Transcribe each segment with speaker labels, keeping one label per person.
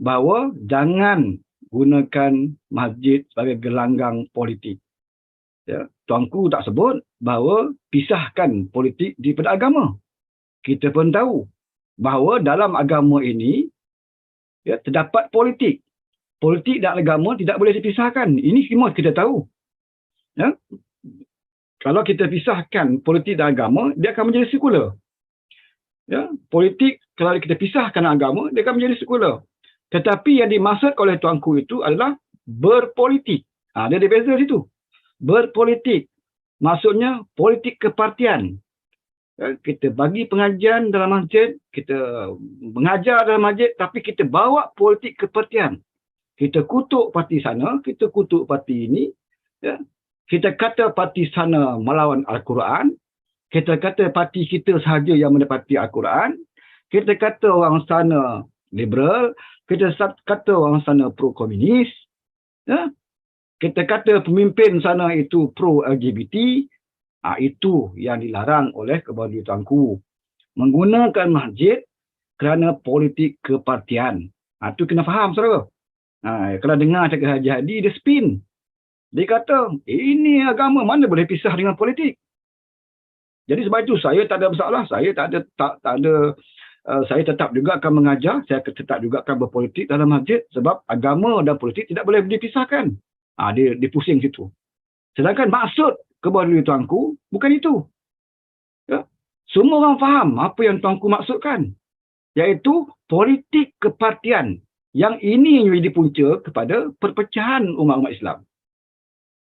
Speaker 1: bahawa jangan gunakan masjid sebagai gelanggang politik. Ya, tuanku tak sebut bahawa pisahkan politik daripada agama. Kita pun tahu bahawa dalam agama ini ya, terdapat politik. Politik dan agama tidak boleh dipisahkan. Ini semua kita tahu. Ya. Kalau kita pisahkan politik dan agama, dia akan menjadi sekular. Ya, politik kalau kita pisahkan agama, dia akan menjadi sekular. Tetapi yang dimaksud oleh tuanku itu adalah berpolitik. Dia ada beza situ. Berpolitik. Maksudnya politik kepartian. Ya, kita bagi pengajian dalam masjid, kita mengajar dalam masjid, tapi kita bawa politik kepartian. Kita kutuk parti sana, kita kutuk parti ini. Ya. Kita kata parti sana melawan Al-Quran. Kita kata parti kita sahaja yang mendapati Al-Quran. Kita kata orang sana liberal. Kita kata orang sana pro-komunis. Ya. Kita kata pemimpin sana itu pro-LGBT. Itu yang dilarang oleh Kebawah Tuanku. Menggunakan masjid kerana politik kepartian. Itu kena faham, saudara. Kalau dengar cakap Haji Hadi, dia spin. Dia kata, ini agama mana boleh pisah dengan politik. Jadi sebab itu saya tak ada masalah. Saya saya tetap juga akan mengajar, saya tetap juga akan berpolitik dalam masjid sebab agama dan politik tidak boleh dipisahkan. Dia pusing situ. Sedangkan maksud Kebawah Tuanku bukan itu. Ya. Semua orang faham apa yang tuanku maksudkan. Iaitu politik kepartian. Yang ini menjadi punca kepada perpecahan umat-umat Islam.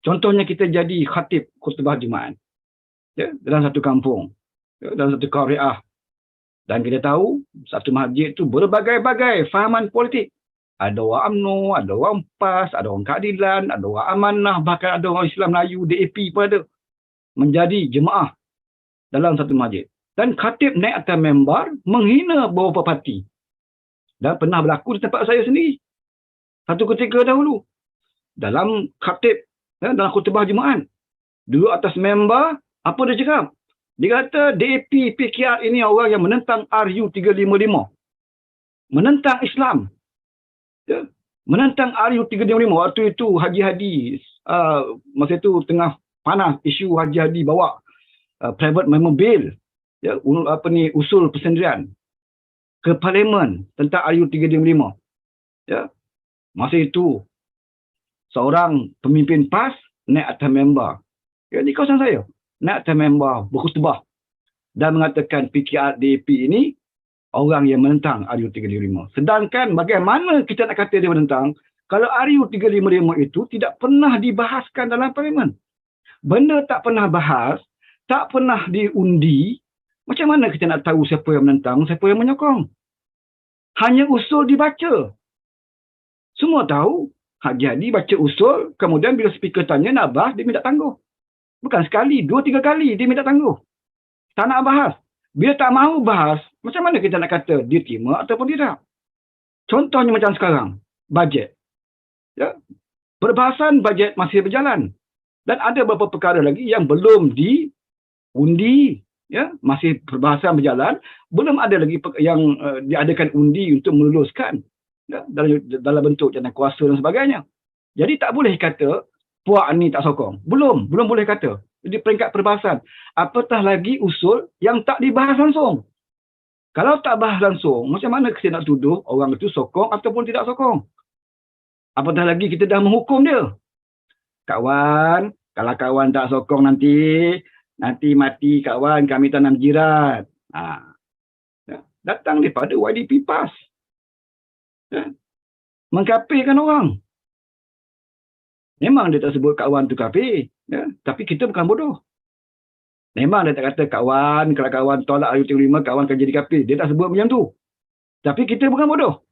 Speaker 1: Contohnya kita jadi khatib khutbah Jumaat. Ya, dalam satu kampung. Ya, dalam satu qaryah. Dan kita tahu, satu masjid itu berbagai-bagai fahaman politik. Ada orang UMNO, ada orang PAS, ada orang keadilan, ada orang amanah, bahkan ada orang Islam Melayu, DAP pun ada. Menjadi jemaah dalam satu masjid. Dan khatib naik atas membar menghina beberapa parti. Dan pernah berlaku di tempat saya sendiri. Satu ketika dahulu. Dalam khatib, dalam khutbah Jumaat. Duduk atas membar, apa dia cakap? Dia kata DAP, PKR ini orang yang menentang RU355. Menentang Islam. Ya. Menentang RU355. Waktu itu Haji Hadi, masa itu tengah panas isu Haji Hadi bawa private member bill. Ya, usul persendirian ke parlimen tentang RU355. Ya. Masa itu seorang pemimpin PAS naik atas membar. Ya, di kawasan saya. Naik atas membar berkhutbah dan mengatakan PKR DAP ini orang yang menentang RU355. Sedangkan bagaimana kita nak kata dia menentang kalau RU355 itu tidak pernah dibahaskan dalam parlimen. Benda tak pernah bahas, tak pernah diundi, macam mana kita nak tahu siapa yang menentang, siapa yang menyokong? Hanya usul dibaca. Semua tahu, Haji Hadi baca usul, kemudian bila speaker tanya nak bahas, dia minta tangguh. Bukan sekali, 2-3 kali dia minta tangguh. Tak nak bahas. Bila tak mahu bahas, macam mana kita nak kata dia terima ataupun tidak? Contohnya macam sekarang, bajet. Ya. Perbahasan bajet masih berjalan. Dan ada beberapa perkara lagi yang belum diundi. Ya, masih perbahasan berjalan, belum ada lagi yang diadakan undi untuk meluluskan ya, dalam bentuk jawatan kuasa dan sebagainya. Jadi tak boleh kata puak ni tak sokong. Belum boleh kata. Jadi peringkat perbahasan. Apatah lagi usul yang tak dibahas langsung. Kalau tak bahas langsung, macam mana kita nak tuduh orang itu sokong ataupun tidak sokong? Apatah lagi kita dah menghukum dia. Kawan, kalau kawan tak sokong nanti mati kawan, kami tanam jirat. Ya. Datang daripada YDP PAS. Ya. Mengkafirkan orang. Memang dia tak sebut kawan tu kafir. Ya. Tapi kita bukan bodoh. Memang dia tak kata kawan, kalau kawan tolak RU355, kawan akan jadi kafir. Dia tak sebut macam tu. Tapi kita bukan bodoh.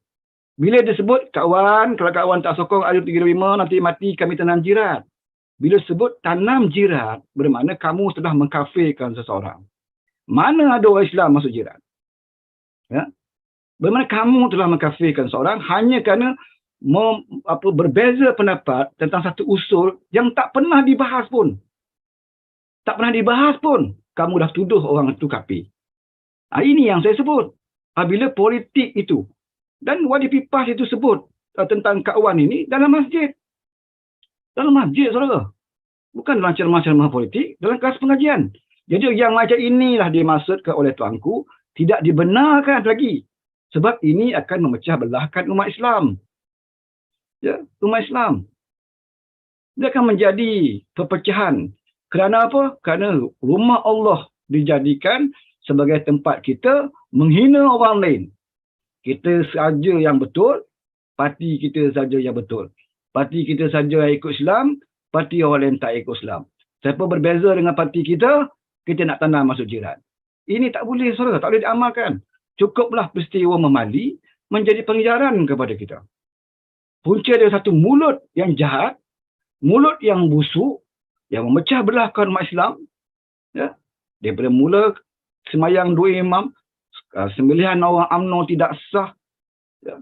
Speaker 1: Bila dia sebut kawan, kalau kawan tak sokong RU355, nanti mati kami tanam jirat. Bila sebut tanam jirat, bermakna kamu sudah mengkafirkan seseorang. Mana ada orang Islam masuk jirat? Ya? Bermakna kamu telah mengkafirkan seseorang hanya kerana berbeza pendapat tentang satu usul yang tak pernah dibahas pun. Tak pernah dibahas pun, kamu dah tuduh orang itu kafir. Ini yang saya sebut. Apabila politik itu Dan Wadi Pipas itu sebut tentang Kak Wan ini dalam masjid. Dalam masjid, saudara. Bukan dalam ceramah-ceramah politik, dalam kelas pengajian. Jadi yang macam inilah dimaksudkan oleh tuanku, tidak dibenarkan lagi. Sebab ini akan memecah belahkan umat Islam. Ya, umat Islam. Dia akan menjadi perpecahan. Kerana apa? Kerana rumah Allah dijadikan sebagai tempat kita menghina orang lain. Kita saja yang betul, parti kita saja yang betul. Parti kita saja yang ikut Islam, parti orang lain tak ikut Islam. Siapa berbeza dengan parti kita, kita nak tanam masuk jiran. Ini tak boleh, saudara. Tak boleh diamalkan. Cukuplah peristiwa Memali menjadi pengajaran kepada kita. Punca dia satu mulut yang jahat, mulut yang busuk, yang memecah belahkan umat Islam. Ya. Daripada mula semayang 2 imam, sembelihan orang UMNO tidak sah, ya.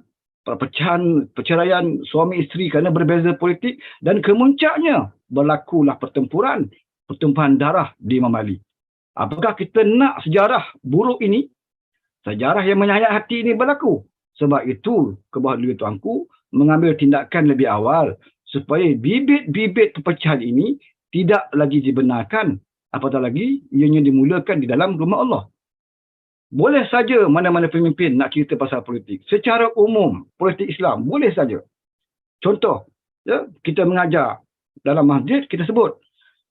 Speaker 1: Perceraian suami isteri kerana berbeza politik, dan kemuncaknya berlakulah pertempuran darah di Memali. Apakah kita nak sejarah buruk ini, sejarah yang menyayat hati ini berlaku? Sebab itu, kebahagiaan tuanku mengambil tindakan lebih awal supaya bibit-bibit perpecahan ini tidak lagi dibenarkan, apatah lagi ianya dimulakan di dalam rumah Allah. Boleh saja mana-mana pemimpin nak cerita pasal politik. Secara umum, politik Islam, boleh saja. Contoh, ya, kita mengajar dalam masjid, kita sebut,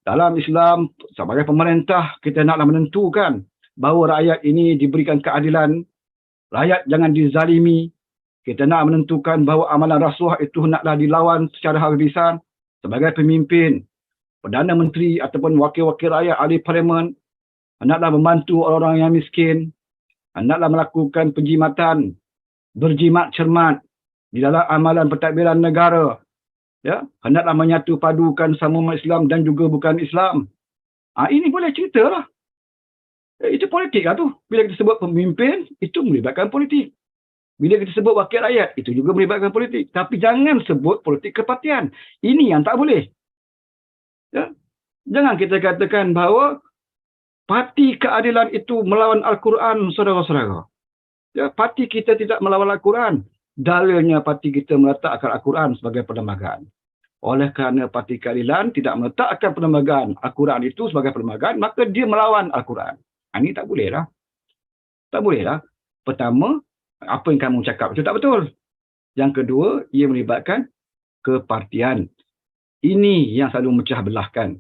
Speaker 1: dalam Islam, sebagai pemerintah, kita naklah menentukan bahawa rakyat ini diberikan keadilan, rakyat jangan dizalimi. Kita nak menentukan bahawa amalan rasuah itu naklah dilawan secara habis-habisan. Sebagai pemimpin, Perdana Menteri ataupun wakil-wakil rakyat, ahli parlimen, naklah membantu orang-orang yang miskin, naklah melakukan penjimatan, berjimat cermat di dalam amalan pentadbiran negara. Ya, hendaklah menyatu padukan sama umat Islam dan juga bukan Islam. Ini boleh ceritalah. Itu politik lah tu. Bila kita sebut pemimpin, itu melibatkan politik. Bila kita sebut wakil rakyat, itu juga melibatkan politik. Tapi jangan sebut politik kepartian. Ini yang tak boleh. Ya? Jangan kita katakan bahawa parti keadilan itu melawan Al-Quran, saudara-saudara. Ya, parti kita tidak melawan Al-Quran. Dalilnya parti kita meletakkan Al-Quran sebagai perlembagaan. Oleh kerana parti keadilan tidak meletakkan perlembagaan Al-Quran itu sebagai perlembagaan, maka dia melawan Al-Quran. Ini tak boleh lah. Tak boleh lah. Pertama, apa yang kamu cakap itu tak betul. Yang kedua, ia melibatkan kepartian. Ini yang selalu memecah belahkan.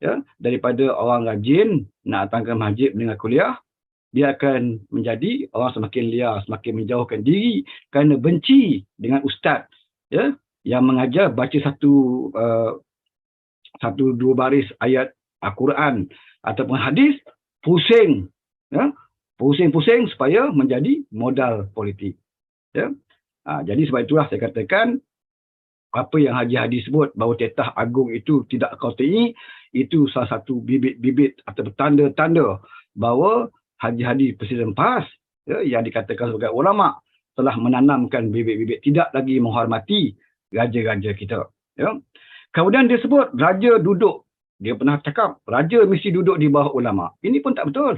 Speaker 1: Ya, daripada orang rajin nak datang ke masjid mendengar kuliah, dia akan menjadi orang semakin liar, semakin menjauhkan diri kerana benci dengan ustaz, ya, yang mengajar baca satu dua baris ayat Al-Quran ataupun hadis, pusing, ya, pusing-pusing supaya menjadi modal politik. Ya. Jadi sebab itulah saya katakan apa yang Haji Hadi sebut bahawa Tetah Agung itu tidak qat'i, itu salah satu bibit-bibit atau tanda-tanda bahawa Haji Hadi Presiden PAS, ya, yang dikatakan sebagai ulama, telah menanamkan bibit-bibit tidak lagi menghormati raja-raja kita. Ya. Kemudian dia sebut raja duduk. Dia pernah cakap raja mesti duduk di bawah ulama. Ini pun tak betul.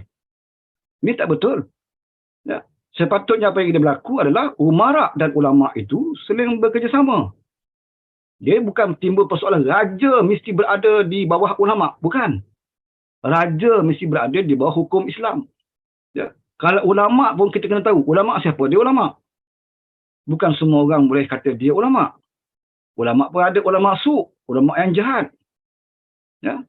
Speaker 1: Ini tak betul. Ya. Sepatutnya apa yang berlaku adalah umara dan ulama itu saling bekerjasama. Dia bukan timbul persoalan raja mesti berada di bawah ulama. Bukan. Raja mesti berada di bawah hukum Islam. Ya. Kalau ulama pun kita kena tahu, ulama siapa? Dia ulama. Bukan semua orang boleh kata dia ulama. Ulama pun ada ulama su', ulama yang jahat. Ya.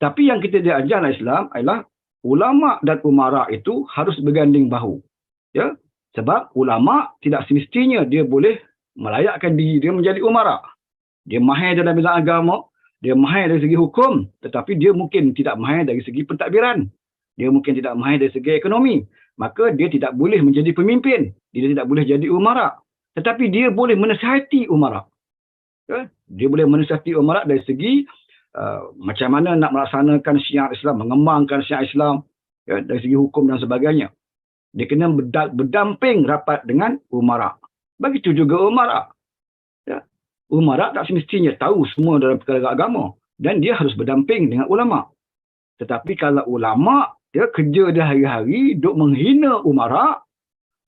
Speaker 1: Tapi yang kita diajar dalam Islam adalah ulama dan umara itu harus berganding bahu. Ya. Sebab ulama tidak semestinya dia boleh melayakkan diri dia menjadi umara. Dia mahir dalam bidang agama, dia mahir dari segi hukum, tetapi dia mungkin tidak mahir dari segi pentadbiran. Dia mungkin tidak mahir dari segi ekonomi. Maka dia tidak boleh menjadi pemimpin. Dia tidak boleh jadi umara. Tetapi dia boleh menasihati umara. Ya? Dia boleh menasihati umara dari segi macam mana nak melaksanakan syiar Islam, mengembangkan syiar Islam, ya, dari segi hukum dan sebagainya. Dia kena berdamping rapat dengan umara. Begitu juga umara. Ya. Umara tak semestinya tahu semua dalam perkara agama. Dan dia harus berdamping dengan ulama. Tetapi kalau ulama, dia kerja dia hari-hari duk menghina umara,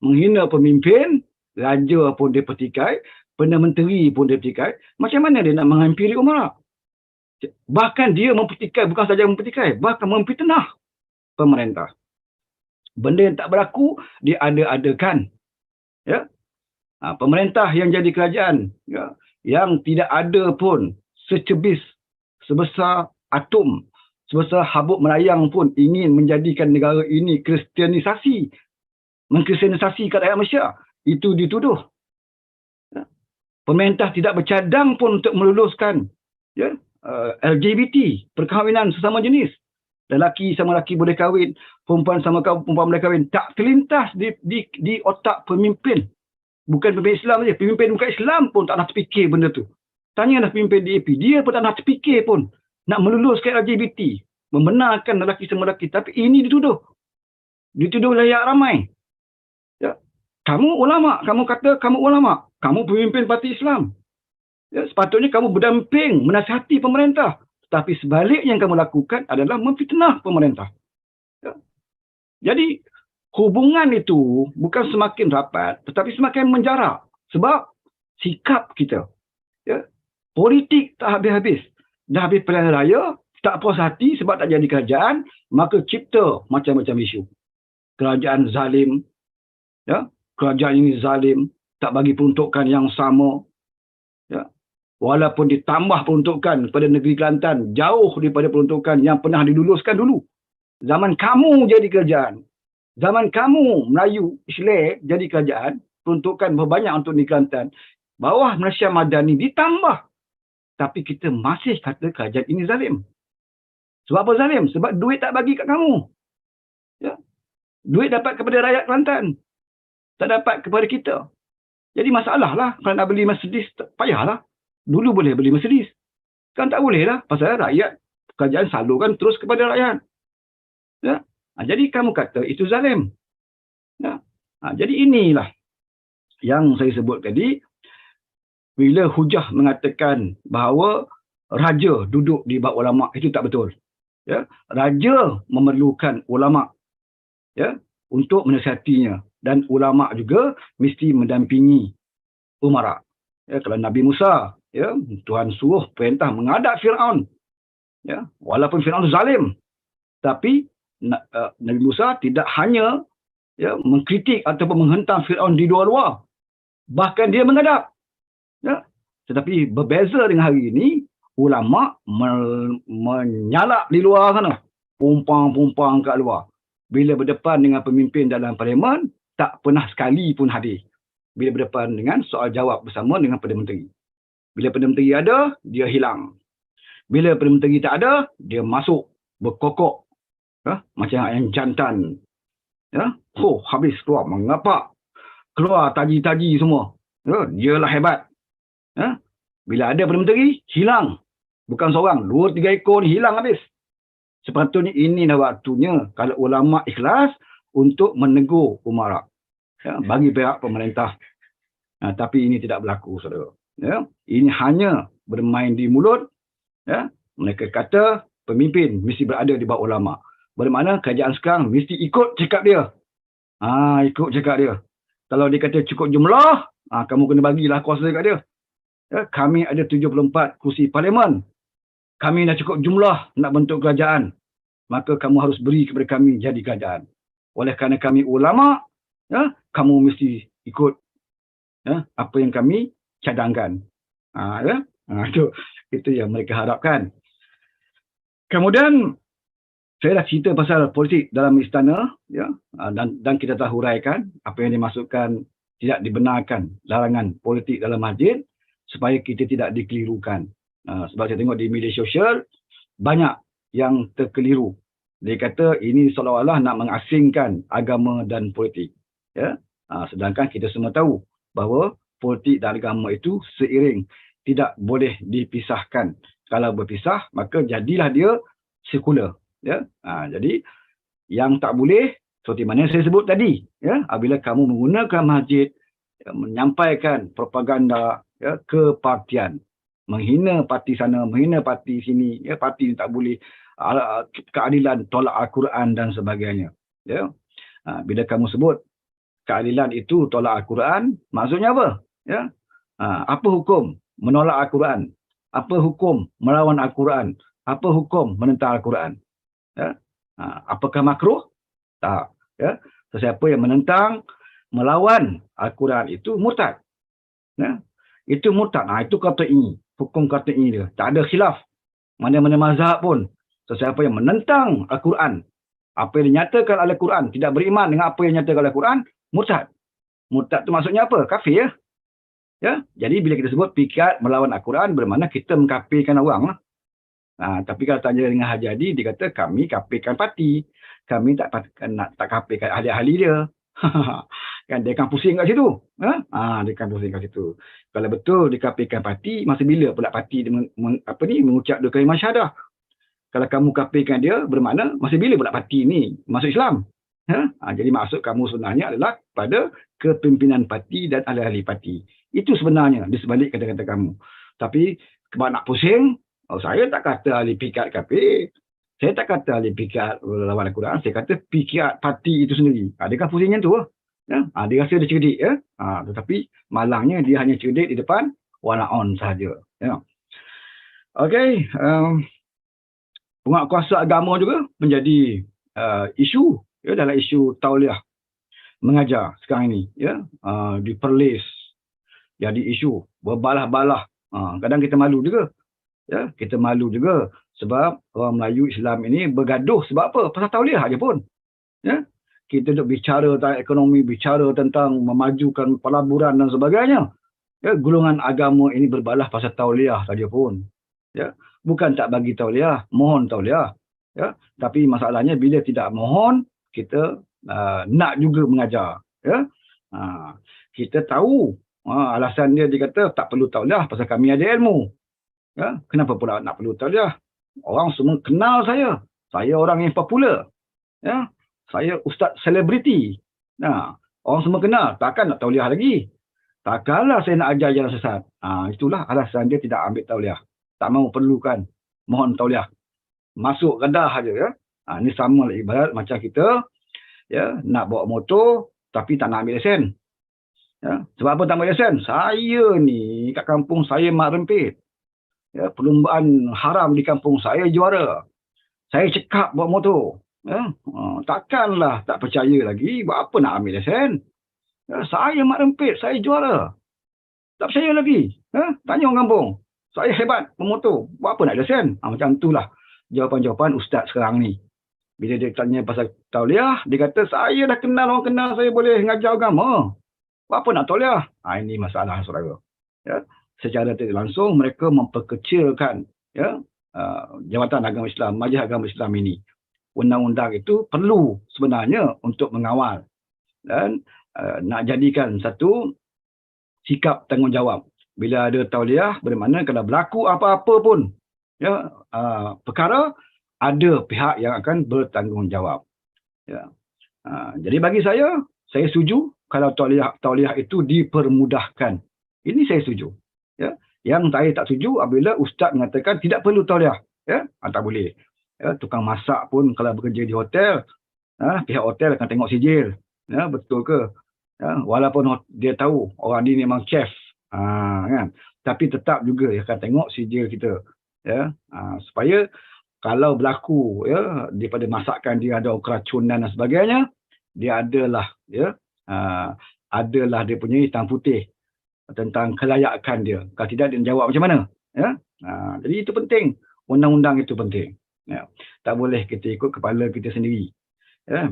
Speaker 1: menghina pemimpin, raja pun dia petikai, Perdana Menteri pun dia petikai, macam mana dia nak menghampiri umarak? Bahkan dia mempetikai, bukan saja mempetikai, bahkan memfitnah pemerintah. Benda yang tak berlaku, dia ada-adakan. Ya? Pemerintah yang jadi kerajaan, ya, yang tidak ada pun secebis sebesar atom, sebesar habuk melayang pun ingin menjadikan negara ini kristianisasi, mengkristianisasi kat rakyat Malaysia. Itu dituduh. Ya. Pemerintah tidak bercadang pun untuk meluluskan, ya, LGBT, perkahwinan sesama jenis. Lelaki sama lelaki boleh kahwin, perempuan sama perempuan boleh kahwin. Tak terlintas di otak pemimpin. Bukan pemimpin Islam saja, pemimpin bukan Islam pun tak nak terfikir benda tu. Tanyalah pemimpin DAP, dia pun tak nak terfikir pun nak meluluskan LGBT, membenarkan lelaki sama lelaki. Tapi ini dituduh. Dituduh layak ramai. Ya. Kamu ulama, kamu kata kamu ulama, kamu pemimpin parti Islam. Ya, sepatutnya kamu berdamping, menasihati pemerintah. Tapi sebaliknya yang kamu lakukan adalah memfitnah pemerintah. Ya. Jadi, hubungan itu bukan semakin rapat, tetapi semakin menjarak. Sebab sikap kita. Ya. Politik tak habis-habis. Dah habis pilihan raya, tak puas hati sebab tak jadi kerajaan, maka cipta macam-macam isu. Kerajaan zalim. Ya. Kerajaan ini zalim. Tak bagi peruntukan yang sama. Ya. Walaupun ditambah peruntukan pada negeri Kelantan, jauh daripada peruntukan yang pernah diluluskan dulu. Zaman kamu jadi kerajaan, zaman kamu Melayu Islam jadi kerajaan, peruntukan berbanyak untuk negeri Kelantan. Bawah Malaysia Madani ditambah. Tapi kita masih kata kerajaan ini zalim. Sebab apa zalim? Sebab duit tak bagi kat kamu. Ya. Duit dapat kepada rakyat Kelantan. Tak dapat kepada kita. Jadi masalah lah. Kalau nak beli Mercedes, payahlah. Dulu boleh beli Mercedes. Kan tak boleh lah. Pasal rakyat, kerajaan salurkan terus kepada rakyat. Ya? Jadi kamu kata itu zalim. Ya? Jadi inilah yang saya sebut tadi. Bila hujah mengatakan bahawa raja duduk di bawah ulama', itu tak betul. Ya? Raja memerlukan ulama', ya, untuk menasihatinya. Dan ulama' juga mesti mendampingi umarak. Ya, kalau Nabi Musa, ya, Tuhan suruh perintah menghadap Firaun. Ya, walaupun Firaun zalim, tapi Nabi Musa tidak hanya, ya, mengkritik ataupun menghentam Firaun di luar-luar. Bahkan dia menghadap. Ya, tetapi berbeza dengan hari ini, ulama menyalak di luar sana. Pumpang-pumpang kat luar. Bila berdepan dengan pemimpin dalam parlimen, tak pernah sekali pun hadir. Bila berdepan dengan soal jawab bersama dengan Perdana Menteri. Bila Perdana Menteri ada, dia hilang. Bila Perdana Menteri tak ada, dia masuk berkokok. Ya? Macam yang jantan. Ya? Habis keluar mengapak. Keluar taji-taji semua. Ya? Dialah hebat. Ya? Bila ada Perdana Menteri, hilang. Bukan seorang, 2-3 ekor ni hilang habis. Sepatutnya inilah waktunya kalau ulama' ikhlas untuk menegur umarak. Ya, bagi pihak pemerintah. Tapi ini tidak berlaku, saudara. Ya, ini hanya bermain di mulut. Ya, mereka kata pemimpin mesti berada di bawah ulama'. Bermakna kerajaan sekarang mesti ikut cakap dia. Ikut cakap dia. Kalau dia kata cukup jumlah, kamu kena bagilah kuasa kat dia. Ya, kami ada 74 kursi parlimen. Kami dah cukup jumlah nak bentuk kerajaan. Maka kamu harus beri kepada kami jadi kerajaan. Oleh kerana kami ulama', ya, kamu mesti ikut, ya, apa yang kami cadangkan. Ya? Itu yang mereka harapkan. Kemudian saya dah cerita pasal politik dalam istana, ya, dan kita telah huraikan apa yang dimaksudkan tidak dibenarkan larangan politik dalam masjid supaya kita tidak dikelirukan. Sebab saya tengok di media sosial banyak yang terkeliru. Dia kata ini seolah-olah nak mengasingkan agama dan politik. Ya? Sedangkan kita semua tahu bahawa politik dan agama itu seiring, tidak boleh dipisahkan. Kalau berpisah, maka jadilah dia sekular. Ya? Jadi, yang tak boleh, seperti mana saya sebut tadi, ya? Apabila kamu menggunakan masjid, ya, menyampaikan propaganda, ya, kepartian, menghina parti sana, menghina parti sini, ya, parti ini tak boleh, keadilan, tolak Al-Quran dan sebagainya. Ya? Bila kamu sebut keadilan itu tolak Al-Quran, maksudnya apa? Ya. Apa hukum menolak Al-Quran? Apa hukum melawan Al-Quran? Apa hukum menentang Al-Quran? Ya. Apakah makruh? Tak. Ya. Sesiapa yang menentang, melawan Al-Quran itu murtad. Ya. Itu murtad. Itu kata ini. Hukum kata ini dia. Tak ada khilaf. Mana-mana mazhab pun. Sesiapa yang menentang Al-Quran, apa yang dinyatakan oleh Al-Quran, tidak beriman dengan apa yang dinyatakan oleh Al-Quran, murtad. Murtad itu maksudnya apa? Kafir ya. Ya. Jadi bila kita sebut pikat melawan Al-Quran, bermakna kita mengkafirkan orang lah. Tapi kalau tanya dengan Hajadi, dia kata kami kafirkan parti. Kami tak kafirkan ahli-ahli dia. Kan dia akan pusing kat situ. Dia akan pusing kat situ. Kalau betul dikafirkan parti, masa bila pula parti dia mengucap dua kalimah syahadah? Kalau kamu kafirkan dia, bermakna masa bila pula parti ni masuk Islam? Jadi maksud kamu sebenarnya adalah pada kepimpinan parti dan ahli-ahli parti. Itu sebenarnya di sebalik kata-kata kamu. Tapi sebab nak pusing, saya tak kata ahli pikat kafir. Saya tak kata ahli pikat lawan Al-Quran. Saya kata pikat parti itu sendiri. Dia kan pusingnya tu. Dia rasa dia cerdik. Tetapi malangnya dia hanya cerdik di depan walaon sahaja. Okey. Penguatkuasa agama juga menjadi isu dalam isu tauliah mengajar sekarang ini. Diperlis. Jadi isu berbalah-balah. Kadang kita malu juga. Kita malu juga sebab orang Melayu Islam ini bergaduh sebab apa? Pasal tauliah aja pun. Kita duk bicara tentang ekonomi, bicara tentang memajukan pelaburan dan sebagainya. Golongan agama ini berbalah pasal tauliah saja pun. Bukan tak bagi tauliah, mohon tauliah. Tapi masalahnya bila tidak mohon, kita nak juga mengajar. Kita tahu alasan dia kata tak perlu tauliah pasal kami ada ilmu. Kenapa pula nak perlu tauliah? Orang semua kenal saya. Saya orang yang popular. Saya ustaz selebriti. Orang semua kenal. Takkan nak tauliah lagi? Takkanlah saya nak ajar jalan sesat. Itulah alasan dia tidak ambil tauliah. Tak mahu perlukan. Mohon tauliah. Masuk kedah saja. Ini sama lah ibarat macam kita nak bawa motor tapi tak nak ambil lesen. Sebab apa tak ambil lesen? Saya ni kat kampung saya mak rempit. Perlombaan haram di kampung saya juara. Saya cekap bawa motor. Takkanlah tak percaya lagi. Buat apa nak ambil lesen? Saya mak rempit. Saya juara. Tak percaya lagi. Tanya orang kampung. Saya hebat bermotor. Buat apa nak lesen? Macam itulah jawapan-jawapan ustaz sekarang ni. Bila dia tanya pasal tauliah, dia kata saya dah kenal orang kenal saya boleh mengajar agama. Buat apa nak tauliah? Ini masalah saudara. Secara tidak langsung mereka memperkecilkan Jabatan Agama Islam, Majlis Agama Islam ini. Undang-undang itu perlu sebenarnya untuk mengawal dan nak jadikan satu sikap tanggungjawab. Bila ada tauliah, bermakna kalau berlaku apa-apa pun perkara, ada pihak yang akan bertanggungjawab. Jadi bagi saya setuju kalau tauliah itu dipermudahkan. Ini saya setuju. Yang saya tak setuju apabila ustaz mengatakan tidak perlu tauliah. Tak boleh. Tukang masak pun kalau bekerja di hotel, pihak hotel akan tengok sijil. Betul ke? Walaupun dia tahu orang ni memang chef. Kan? Tapi tetap juga dia akan tengok sijil kita. Supaya kalau berlaku daripada masakan dia ada keracunan dan sebagainya, dia adalah adalah dia punya hitam putih tentang kelayakan dia. Kalau tidak, dia jawab macam mana? Jadi itu penting. Undang-undang itu penting. Tak boleh kita ikut kepala kita sendiri.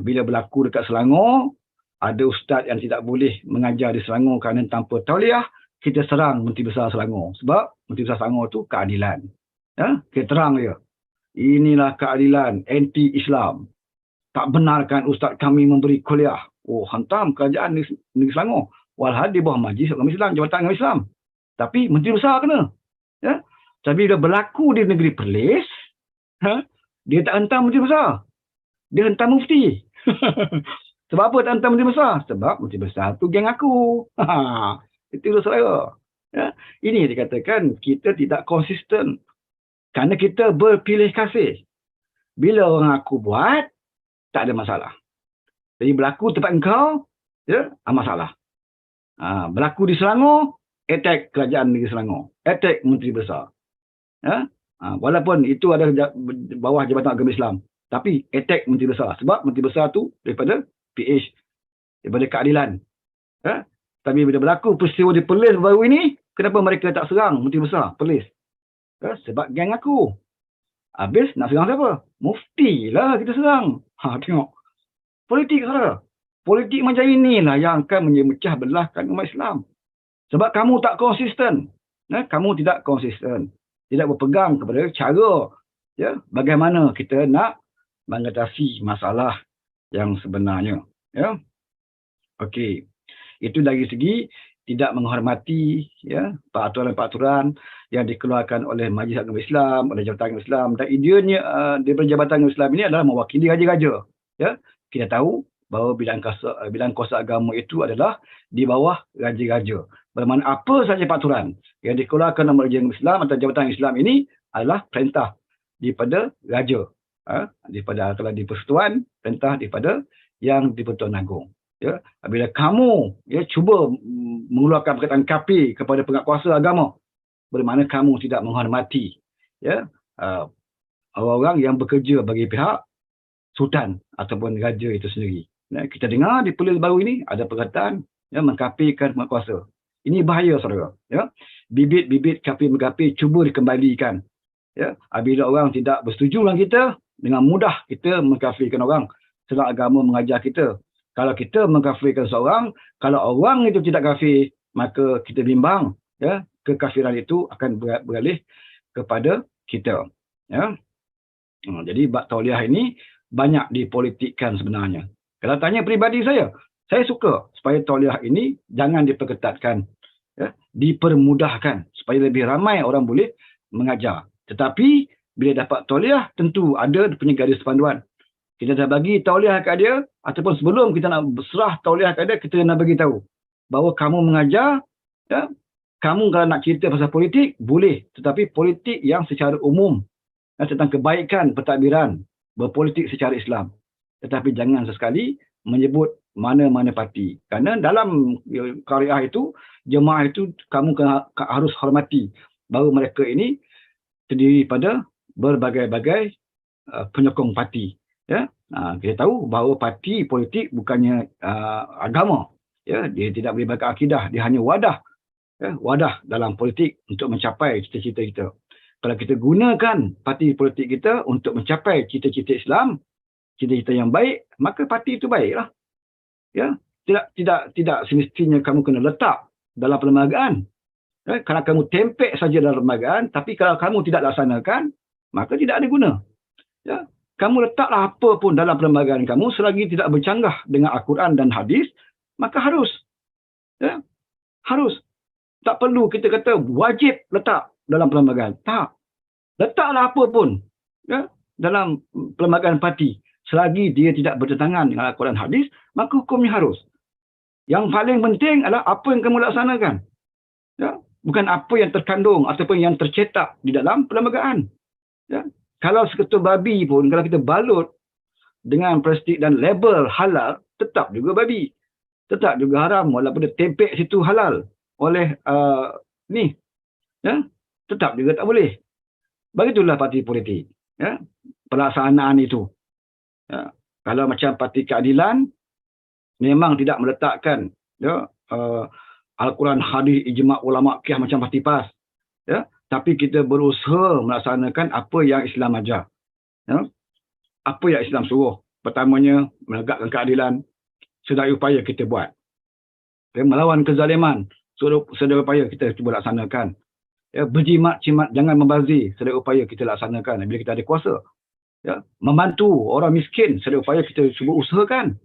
Speaker 1: Bila berlaku dekat Selangor, ada ustaz yang tidak boleh mengajar di Selangor kerana tanpa tauliah, kita serang Menteri Besar Selangor. Sebab Menteri Besar Selangor itu keadilan. Kita terang dia. Inilah keadilan, anti-Islam. Tak benarkan ustaz kami memberi kuliah. Hantam kerajaan negeri Selangor. Walhal di bawah Majlis Agama Islam, Jabatan Agama Islam. Tapi Menteri Besar kena. Tapi bila berlaku di negeri Perlis, dia tak hentam Menteri Besar. Dia hentam mufti. Sebab apa tak hentam Menteri Besar? Sebab Menteri Besar tu geng aku. Itu saudara. Ini dikatakan kita tidak konsisten. Kerana kita berpilih kasih. Bila orang aku buat, tak ada masalah. Jadi berlaku tempat engkau, Ya, masalah. Berlaku di Selangor, attack kerajaan negeri Selangor, attack menteri besar. Ya? Walaupun itu ada bawah Jabatan Agama Islam, tapi attack menteri besar. Sebab menteri besar tu daripada PH, daripada keadilan. Ya? Tapi bila berlaku peristiwa di Perlis baru ini, kenapa mereka tak serang menteri besar Perlis? Ya? Sebab geng aku. Habis nak serang siapa? Mufti lah kita serang. Tengok. Politik saudara. Politik macam inilah yang akan memecah belahkan umat Islam. Sebab kamu tak konsisten. Kamu tidak konsisten. Tidak berpegang kepada cara bagaimana kita nak mengatasi masalah yang sebenarnya. Ya. Okey. Itu dari segi tidak menghormati peraturan-peraturan yang dikeluarkan oleh Majlis Agama Islam, oleh Jabatan Agama Islam. Dan ideanya daripada Jabatan Agama Islam ini adalah mewakili raja-raja. Ya. Kita tahu bahawa bidang kuasa agama itu adalah di bawah raja-raja. Bermakna apa sahaja peraturan yang dikeluarkan oleh Majlis Islam atau Jabatan Islam ini adalah perintah daripada raja. Daripada kalau di Persekutuan, perintah daripada yang di-Pertuan Agong. Ya, bila kamu cuba mengeluarkan perkataan kafir kepada penguatkuasa agama, bermakna kamu tidak menghormati orang-orang yang bekerja bagi pihak sultan ataupun raja itu sendiri. Kita dengar di Perlis baru ini ada perkataan mengkafirkan penguatkuasa. Ini bahaya saudara. Ya. Bibit-bibit kafir-mengkafir cuba dikembalikan. Ya. Bila orang tidak bersetuju dengan kita, dengan mudah kita mengkafirkan orang. Sebab agama mengajar kita. Kalau kita mengkafirkan seorang, kalau orang itu tidak kafir, maka kita bimbang, kekafiran itu akan beralih kepada kita. Ya. Jadi bab tauliah ini banyak dipolitikkan sebenarnya. Kalau tanya peribadi saya suka supaya tauliah ini jangan diperketatkan, dipermudahkan supaya lebih ramai orang boleh mengajar. Tetapi bila dapat tauliah tentu ada punya garis panduan. Kita dah bagi tauliah kat dia, ataupun sebelum kita nak serah tauliah kat dia, kita nak bagi tahu bahawa kamu mengajar, kamu kalau nak cerita pasal politik, boleh. Tetapi politik yang secara umum, tentang kebaikan pentadbiran, berpolitik secara Islam. Tetapi jangan sesekali menyebut mana-mana parti. Kerana dalam qariah itu, jemaah itu kamu harus hormati bahawa mereka ini terdiri pada berbagai-bagai penyokong parti. Ya, kita tahu bahawa parti politik bukannya agama. Ya, dia tidak melibatkan akidah, dia hanya wadah. Wadah dalam politik untuk mencapai cita-cita kita. Kalau kita gunakan parti politik kita untuk mencapai cita-cita Islam, cita-cita yang baik, maka parti itu baiklah. Ya, tidak semestinya kamu kena letak dalam perlembagaan. Kalau kamu tempek saja dalam perlembagaan, tapi kalau kamu tidak laksanakan, maka tidak ada guna. Ya. Kamu letaklah apa pun dalam perlembagaan kamu selagi tidak bercanggah dengan Al-Quran dan hadis, maka harus. Ya, harus. Tak perlu kita kata wajib letak dalam perlembagaan. Tak. Letaklah apa pun dalam perlembagaan parti. Selagi dia tidak bertentangan dengan Al-Quran dan hadis, maka hukumnya harus. Yang paling penting adalah apa yang kamu laksanakan. Ya, bukan apa yang terkandung ataupun yang tercetak di dalam perlembagaan. Ya. Kalau seketul babi pun, kalau kita balut dengan plastik dan label halal, tetap juga babi. Tetap juga haram, walaupun dia tempek situ halal oleh tetap juga tak boleh. Begitulah parti politik. Ya. Pelaksanaan itu. Ya. Kalau macam parti keadilan, memang tidak meletakkan Al-Quran, hadis, ijma' ulama' qiyah macam parti PAS. Ya. Tapi kita berusaha melaksanakan apa yang Islam ajar. Ya? Apa yang Islam suruh. Pertamanya, menegakkan keadilan. Sedaya upaya kita buat. Ya? Melawan kezaliman. Sedaya upaya kita cuba laksanakan. Ya? Berjimat-jimat, jangan membazir. Sedaya upaya kita laksanakan bila kita ada kuasa. Ya? Membantu orang miskin. Sedaya upaya kita cuba usahakan.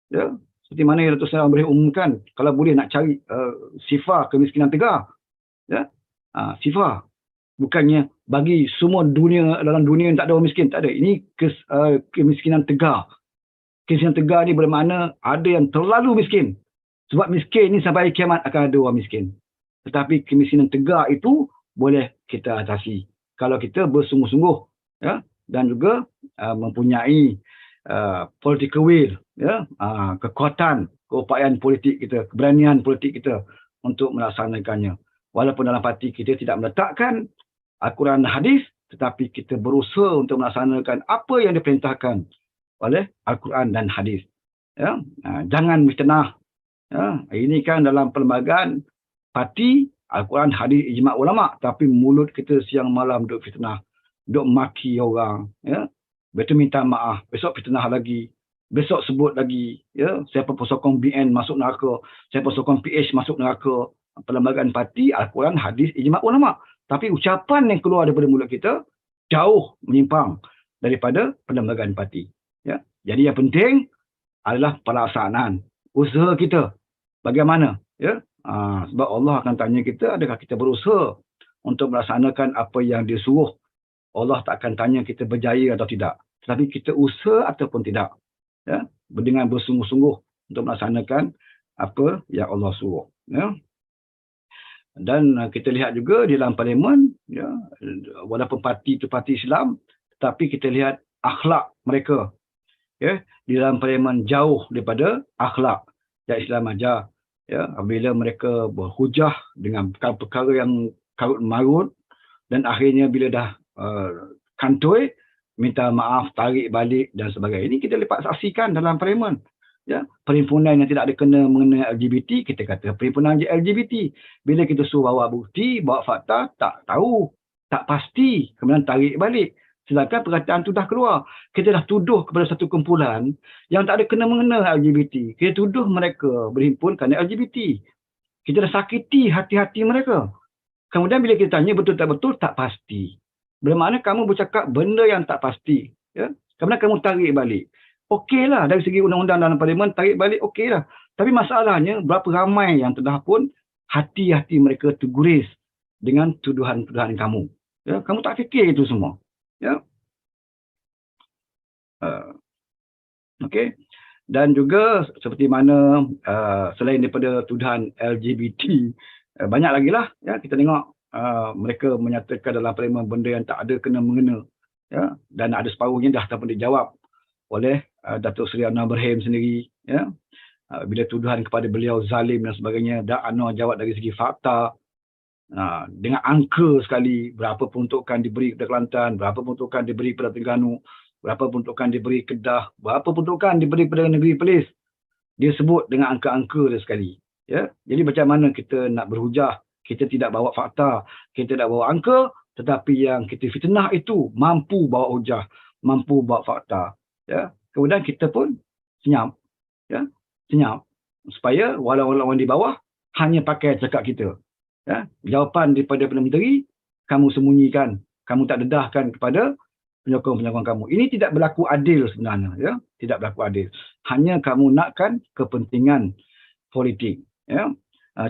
Speaker 1: Ya? Seperti mana yang Datuk Seri boleh umumkan. Kalau boleh nak cari sifar kemiskinan tegar. Ya? Sifar. Bukannya bagi semua dunia, dalam dunia yang tak ada orang miskin. Tak ada. Ini kemiskinan tegar. Kemiskinan tegar ni bermakna ada yang terlalu miskin. Sebab miskin ni sampai kiamat akan ada orang miskin. Tetapi kemiskinan tegar itu boleh kita atasi. Kalau kita bersungguh-sungguh. Ya, dan juga mempunyai political will. Ya, kekuatan keupayaan politik kita, keberanian politik kita untuk melaksanakannya. Walaupun dalam parti kita tidak meletakkan Al-Quran dan hadis, tetapi kita berusaha untuk melaksanakan apa yang diperintahkan oleh Al-Quran dan hadis. Ya? Jangan fitnah. Ya? Ini kan dalam perlembagaan parti, Al-Quran, hadis, ijma' ulama', tapi mulut kita siang malam duk fitnah, duk maki orang. Ya? Betul minta maaf, besok fitnah lagi, besok sebut lagi, ya, siapa pesokong BN masuk neraka, siapa pesokong PH masuk neraka. Perlembagaan parti, Al-Quran, hadis, ijma' ulama'. Tapi ucapan yang keluar daripada mulut kita jauh menyimpang daripada perlembagaan parti. Ya. Jadi yang penting adalah pelaksanaan usaha kita. Bagaimana? Ya. Sebab Allah akan tanya kita, adakah kita berusaha untuk melaksanakan apa yang dia suruh. Allah tak akan tanya kita berjaya atau tidak. Tetapi kita usaha ataupun tidak. Ya. Dengan bersungguh-sungguh untuk melaksanakan apa yang Allah suruh. Ya. Dan kita lihat juga di dalam parlimen, ya, walaupun parti itu parti Islam, tetapi kita lihat akhlak mereka, ya, di dalam parlimen jauh daripada akhlak yang Islam ajar. Ya, apabila mereka berhujah dengan perkara yang karut marut, dan akhirnya bila dah kantoi, minta maaf, tarik balik dan sebagainya. Ini kita dapat saksikan dalam parlimen. Ya, perhimpunan yang tidak ada kena mengenai LGBT, kita kata perhimpunan LGBT. Bila kita suruh bawa bukti, bawa fakta, tak tahu, tak pasti, kemudian tarik balik. Sedangkan perkataan itu dah keluar. Kita dah tuduh kepada satu kumpulan yang tak ada kena mengena LGBT. Kita tuduh mereka berhimpun kerana LGBT. Kita dah sakiti hati-hati mereka. Kemudian bila kita tanya betul tak betul, tak pasti. Bermakna kamu bercakap benda yang tak pasti. Ya? Kemudian kamu tarik balik. Okeylah dari segi undang-undang dalam parlimen, tarik balik okeylah. Tapi masalahnya berapa ramai yang telah pun hati-hati mereka terguris dengan tuduhan-tuduhan kamu. Ya, kamu tak fikir itu semua. Ya. Okey. Dan juga seperti mana selain daripada tuduhan LGBT, banyak lagi lah, ya, kita tengok mereka menyatakan dalam parlimen benda yang tak ada kena mengena. Ya, dan ada separuhnya dah tak pun dijawab oleh Datuk Seri Anwar Ibrahim sendiri, ya. Bila tuduhan kepada beliau zalim dan sebagainya, dan Anwar jawab dari segi fakta, dengan angka sekali, berapa peruntukan diberi kepada Kelantan, berapa peruntukan diberi kepada Terengganu, berapa peruntukan diberi Kedah, berapa peruntukan diberi kepada Negeri Perlis. Dia sebut dengan angka-angka dia sekali. Ya. Jadi macam mana kita nak berhujah, kita tidak bawa fakta, kita tidak bawa angka, tetapi yang kita fitnah itu mampu bawa hujah, mampu bawa fakta. Ya. Kemudian kita pun senyap, ya, senyap, supaya walau-walau di bawah hanya pakai cakap kita. Ya. Jawapan daripada Perdana Menteri kamu sembunyikan, kamu tak dedahkan kepada penyokong-penyokong kamu. Ini tidak berlaku adil sebenarnya, ya, tidak berlaku adil. Hanya kamu nakkan kepentingan politik. Ya.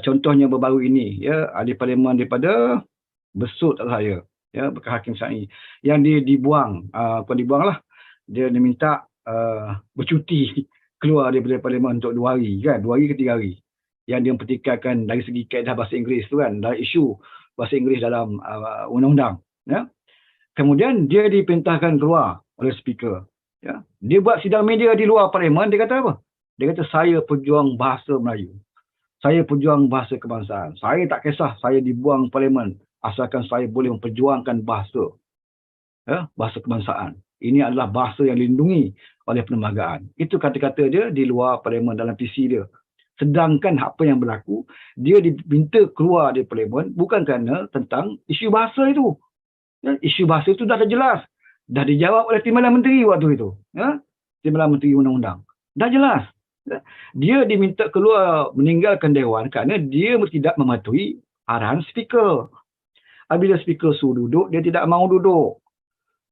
Speaker 1: Contohnya baru-baru ini, ya, ahli parlimen daripada Besut saya, ya, bekas Hakim Syai, yang dia dibuang, bukan dibuang lah. Dia diminta bercuti keluar daripada parlimen untuk 2 hari, kan? 2 hari ke 3 hari. Yang dia mempertikaikan dari segi kaedah bahasa Inggeris tu, kan? Dari isu bahasa Inggeris dalam undang-undang. Ya? Kemudian dia diperintahkan keluar oleh speaker. Ya? Dia buat sidang media di luar parlimen, dia kata apa? Dia kata, saya pejuang bahasa Melayu. Saya pejuang bahasa kebangsaan. Saya tak kisah saya dibuang parlimen, asalkan saya boleh memperjuangkan bahasa. Ya? Bahasa kebangsaan. Ini adalah bahasa yang dilindungi oleh perlembagaan. Itu kata-kata dia di luar parlimen dalam PC dia. Sedangkan apa yang berlaku, dia diminta keluar dari parlimen bukan kerana tentang isu bahasa itu. Ya, isu bahasa itu dah jelas. Dah dijawab oleh Timbalan Menteri waktu itu. Ya? Timbalan Menteri Undang-Undang. Dah jelas. Ya? Dia diminta keluar meninggalkan Dewan kerana dia tidak mematuhi arahan speaker. Apabila speaker suruh duduk, dia tidak mahu duduk.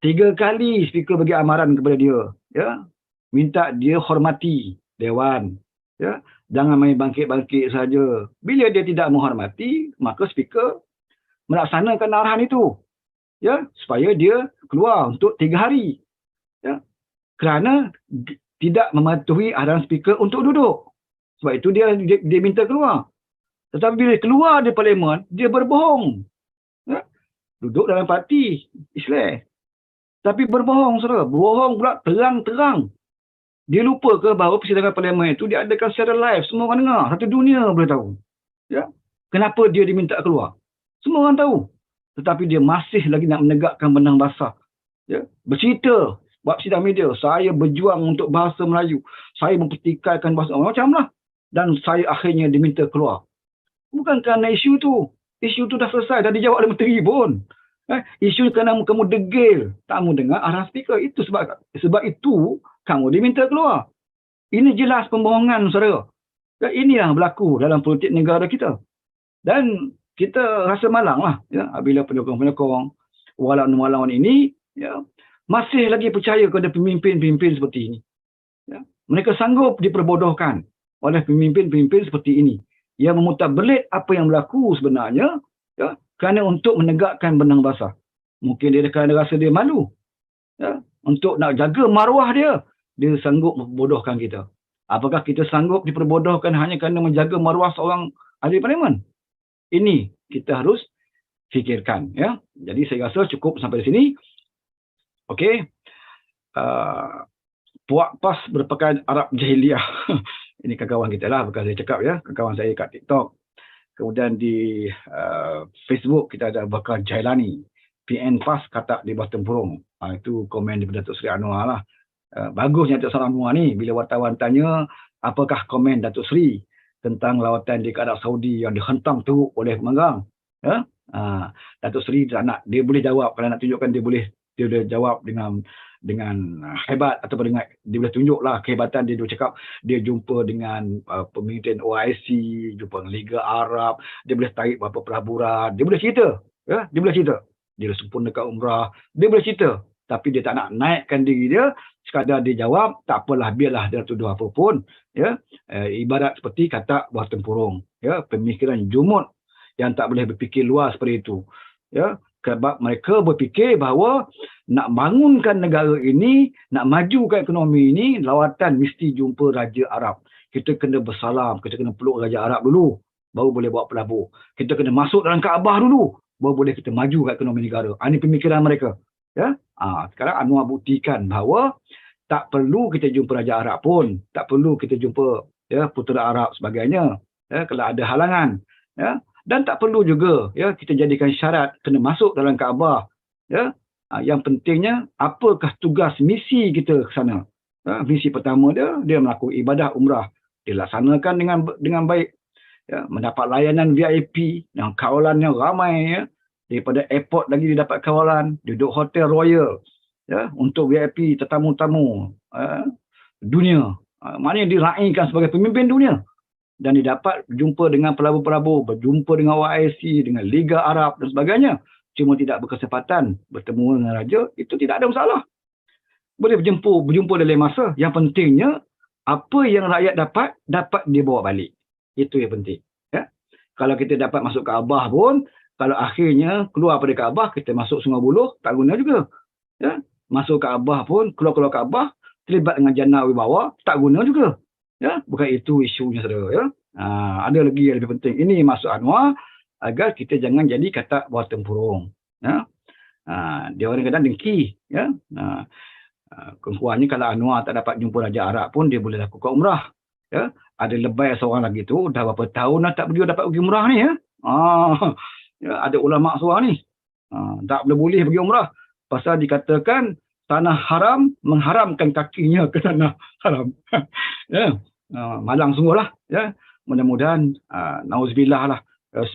Speaker 1: 3 kali speaker bagi amaran kepada dia, ya, minta dia hormati Dewan, ya, jangan main bangkit-bangkit saja. Bila dia tidak menghormati, maka speaker melaksanakan arahan itu, ya, supaya dia keluar untuk 3 hari, ya, kerana tidak mematuhi arahan speaker untuk duduk. Sebab itu dia minta keluar. Tetapi bila keluar dari parlimen, dia berbohong, ya, duduk dalam parti Islam. Tapi berbohong, saudara. Berbohong pula terang-terang. Dia lupa ke bahawa persidangan parlimen itu diadakan secara live, semua orang dengar, satu dunia boleh tahu. Ya. Kenapa dia diminta keluar? Semua orang tahu. Tetapi dia masih lagi nak menegakkan benang basah. Ya. Bercerita buat sidang media, saya berjuang untuk bahasa Melayu, saya mempertikaikan bahasa macam lah, dan saya akhirnya diminta keluar. Bukan kerana isu tu dah selesai, dah dijawab oleh menteri pun. Isu kerana kamu degil, tak mau dengar arahan speaker. Itu sebab itu kamu diminta keluar. Ini jelas pembohongan, saudara. Dan ini yang berlaku dalam politik negara kita. Dan kita rasa malang lah, ya, bila penyokong-penyokong walaupun ini, ya, masih lagi percaya kepada pemimpin-pemimpin seperti ini. Ya. Mereka sanggup diperbodohkan oleh pemimpin-pemimpin seperti ini, yang memutarbelit apa yang berlaku sebenarnya, ya, kerana untuk menegakkan benang basah. Mungkin dia kerana rasa dia malu, ya, untuk nak jaga maruah dia sanggup membodohkan kita. Apakah kita sanggup diperbodohkan hanya kerana menjaga maruah seorang ahli parlimen? Ini kita harus fikirkan, ya. Jadi saya rasa cukup sampai di sini. Okey. Puak Pas berpakaian Arab Jahiliah. Ini kawan kita lah, bukan saya cakap, ya. Kawan saya kat TikTok. Kemudian di Facebook kita ada Bakar Jailani. PN Pas katak di bawah tempurung. Itu komen daripada Datuk Seri Anwar lah. Bagusnya Datuk Seri Anwar ni, bila wartawan tanya apakah komen Datuk Seri tentang lawatan di Arab Saudi yang dihentam teruk oleh pemanggang. Ya? Datuk Seri tak nak, dia boleh jawab, kalau nak tunjukkan dia boleh jawab dengan hebat, ataupun dengan dia boleh tunjuklah kehebatan dia. Dia cakap dia jumpa dengan pemimpin OIC, jumpa dengan Liga Arab, dia boleh tarik beberapa pelaburan, dia boleh cerita, ya, dia boleh cerita, dia sempurnakan umrah, dia boleh cerita, tapi dia tak nak naikkan diri dia, sekadar dia jawab, tak apalah, biarlah dia tuduh apa pun, ya. Ibarat seperti kata buah tempurung, ya, pemikiran jumut yang tak boleh berfikir luas seperti itu, ya. Sebab mereka berfikir bahawa nak bangunkan negara ini, nak majukan ekonomi ini, lawatan mesti jumpa Raja Arab. Kita kena bersalam, kita kena peluk Raja Arab dulu, baru boleh bawa pelabur. Kita kena masuk dalam Kaabah dulu, baru boleh kita majukan ekonomi negara. Ini pemikiran mereka. Ya? Sekarang Anwar buktikan bahawa tak perlu kita jumpa Raja Arab pun, tak perlu kita jumpa, ya, putera Arab sebagainya, ya, kalau ada halangan. Ya? Dan tak perlu juga, ya, kita jadikan syarat kena masuk dalam Kaabah. Ya. Yang pentingnya, apakah tugas misi kita ke sana? Ya, misi pertama dia melakukan ibadah umrah. Dia laksanakan dengan baik. Ya, mendapat layanan VIP, yang kawalannya ramai. Ya. Daripada airport lagi dia dapat kawalan. Duduk hotel royal. Ya, untuk VIP, tetamu-tamu dunia. Maknanya diraihkan sebagai pemimpin dunia. Dan dia dapat berjumpa dengan pelabur-pelabur, berjumpa dengan OIC, dengan Liga Arab dan sebagainya. Cuma tidak berkesempatan bertemu dengan Raja, itu tidak ada masalah. Boleh berjumpa dalam masa. Yang pentingnya, apa yang rakyat dapat dia bawa balik. Itu yang penting. Ya? Kalau kita dapat masuk Kaabah pun, kalau akhirnya keluar pada Kaabah, kita masuk Sungai Buloh, tak guna juga. Ya? Masuk Kaabah pun, keluar Kaabah, terlibat dengan jannah wibawa, tak guna juga. Ya, bukan itu isunya, saudara. Ya. Ada lagi yang lebih penting. Ini maksud Anwar agar kita jangan jadi katak buah tempurung. Ya. Dia orang kadang dengki. Ya. Kekuatannya kalau Anwar tak dapat jumpa Raja Arab pun dia boleh lakukan umrah. Ya. Ada lebay seorang lagi tu dah berapa tahun dah tak dapat pergi umrah ni. Ya. Ya, ada ulama seorang ni. Tak boleh pergi umrah. Pasal dikatakan tanah haram mengharamkan kakinya ke tanah haram. Ya. Malang sungguhlah. Ya. Mudah-mudahan nauzubillah lah,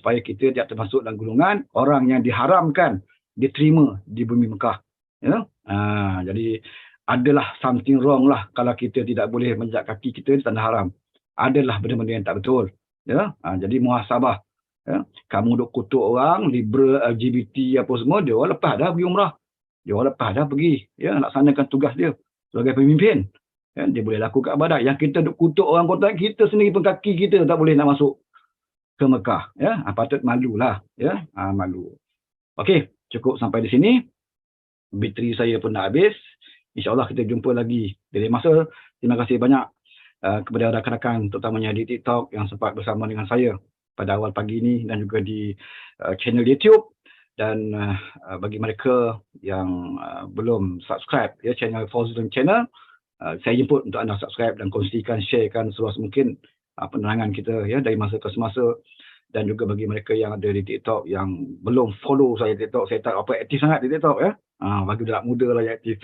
Speaker 1: supaya kita tidak termasuk dalam golongan orang yang diharamkan diterima di bumi Mekah. Ya. Jadi adalah something wrong lah kalau kita tidak boleh menjak kaki kita di tanah haram. Adalah benda-benda yang tak betul. Ya. Jadi muhasabah. Ya. Kamu duk kutuk orang liberal, LGBT apa semua, dia orang lepas dah pergi umrah. Dia orang lepas dah pergi, ya, laksanakan tugas dia sebagai pemimpin. Ya, dia boleh lakukan ibadah. Yang kita duk kutuk orang kota, kita sendiri pun kaki kita tak boleh nak masuk ke Mekah. Ya, patut malulah. Ya, malu. Okey, cukup sampai di sini. Bateri saya pun dah habis. InsyaAllah kita jumpa lagi dari masa. Terima kasih banyak kepada rakan-rakan, terutamanya di TikTok yang sempat bersama dengan saya pada awal pagi ini dan juga di channel YouTube. Dan bagi mereka yang belum subscribe, ya, channel Fauzuddin Channel, Saya jemput untuk anda subscribe dan kongsikan, sharekan seluas mungkin penerangan kita ya dari masa ke semasa. Dan juga bagi mereka yang ada di TikTok yang belum follow saya TikTok, saya tak apa aktif sangat di TikTok ya. Bagi budak muda lah yang aktif.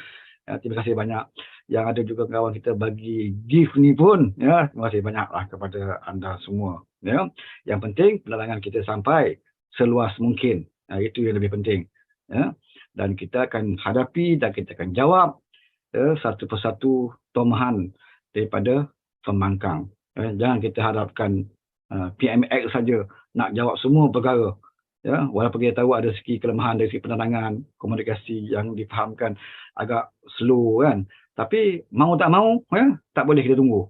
Speaker 1: Terima kasih banyak. Yang ada juga kawan kita bagi gift ni pun ya. Terima kasih banyaklah kepada anda semua ya. Yang penting penerangan kita sampai seluas mungkin. Itu yang lebih penting ya. Dan kita akan hadapi dan kita akan jawab satu persatu tomahan daripada pembangkang. Jangan kita harapkan PMX saja nak jawab semua perkara. Ya, walaupun kita tahu ada segi kelemahan dari segi penerangan, komunikasi yang difahamkan agak slow kan. Tapi mau tak mau, ya, tak boleh kita tunggu.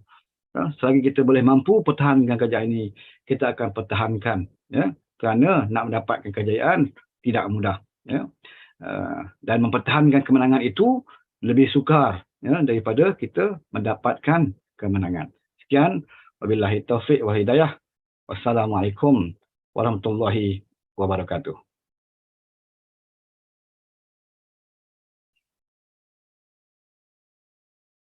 Speaker 1: Ya, selagi kita boleh mampu pertahankan kerajaan ini, kita akan pertahankan. Ya, kerana nak mendapatkan kejayaan tidak mudah. Ya. Dan mempertahankan kemenangan itu lebih sukar ya, daripada kita mendapatkan kemenangan. Sekian, wabillahi taufiq wal hidayah. Wassalamualaikum warahmatullahi wabarakatuh.